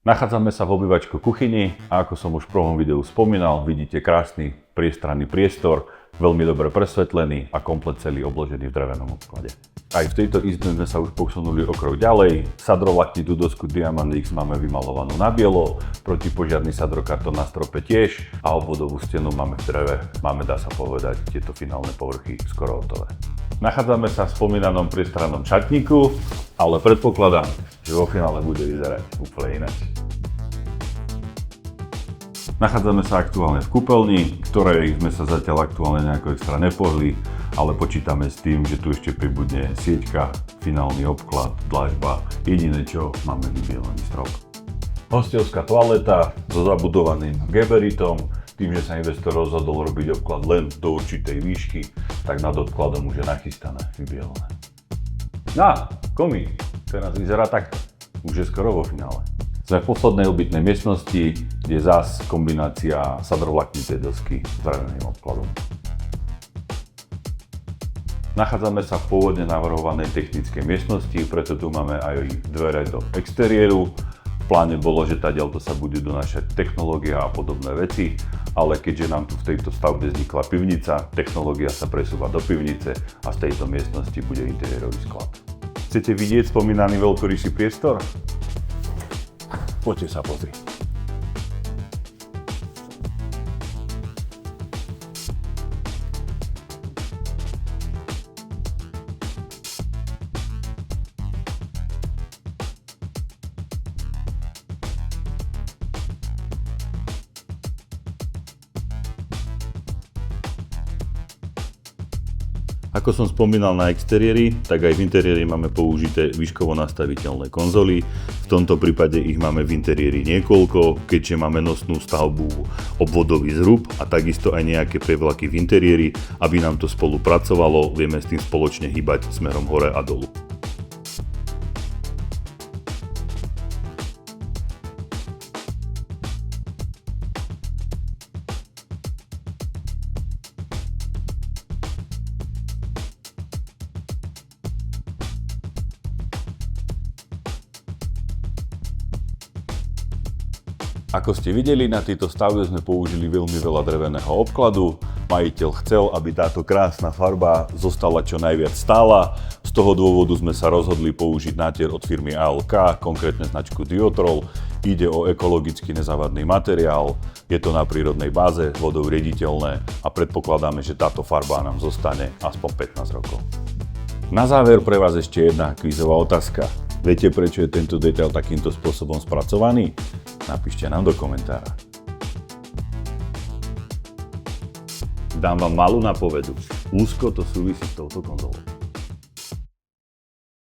Nachádzame sa v obývačke kuchyni a ako som už v prvom videu spomínal, vidíte krásny priestranný priestor, veľmi dobre presvetlený a komplet celý obložený v drevenom obklade. Aj v tejto izbe sme sa už posunuli o krok ďalej. Sadrovlaknitú dosku Diamant X máme vymalovanú na bielo, protipožiarny sadrokartón na strope tiež a obvodovú stenu máme v dreve. Máme, dá sa povedať, tieto finálne povrchy skoro hotové. Nachádzame sa v spomínanom priestrannom šatníku, ale predpokladám, že vo finále bude vyzerať úplne ináč. Nachádzame sa aktuálne v kúpeľni, ktorej sme sa zatiaľ aktuálne nejako extra nepohli, ale počítame s tým, že tu ešte pribudne sieťka, finálny obklad, dlažba, jediné čo, máme vybielený strop. Hostovská toaleta so zabudovaným geberitom. Tým, že sa investor rozhodol robiť obklad len do určitej výšky, tak nad odkladom už je nachystané, vybielené. Komín, teraz vyzerá takto. Už je skoro vo finále. Sme v poslednej obytnej miestnosti, kde zás kombinácia sadrovlaknitej dosky s dreveným obkladom. Nachádzame sa v pôvodne navrhovanej technickej miestnosti, preto tu máme aj dvere do exteriéru. V pláne bolo, že tadiaľto sa bude donášať technológia a podobné veci, ale keďže nám tu v tejto stavbe vznikla pivnica, technológia sa presúva do pivnice a z tejto miestnosti bude interiérový sklad. Chcete vidieť spomínaný veľkorysý priestor? Poďte sa pozrieť. Ako som spomínal na exteriéri, tak aj v interiéri máme použité výškovo nastaviteľné konzoly. V tomto prípade ich máme v interiéri niekoľko, keďže máme nosnú stavbu, obvodový zrub a takisto aj nejaké prevlaky v interiéri. Aby nám to spolupracovalo, vieme s tým spoločne hýbať smerom hore a dolu. Ako ste videli, na tejto stavbe sme použili veľmi veľa dreveného obkladu. Majiteľ chcel, aby táto krásna farba zostala čo najviac stála. Z toho dôvodu sme sa rozhodli použiť nátier od firmy ALK, konkrétne značku Diotrol. Ide o ekologicky nezávadný materiál, je to na prírodnej báze, vodou riediteľné a predpokladáme, že táto farba nám zostane aspoň 15 rokov. Na záver pre vás ešte jedna kvízová otázka. Viete, prečo je tento detail takýmto spôsobom spracovaný? Napíšte nám do komentára. Dám vám malú napovedu. Úzko to súvisí s touto konzolou.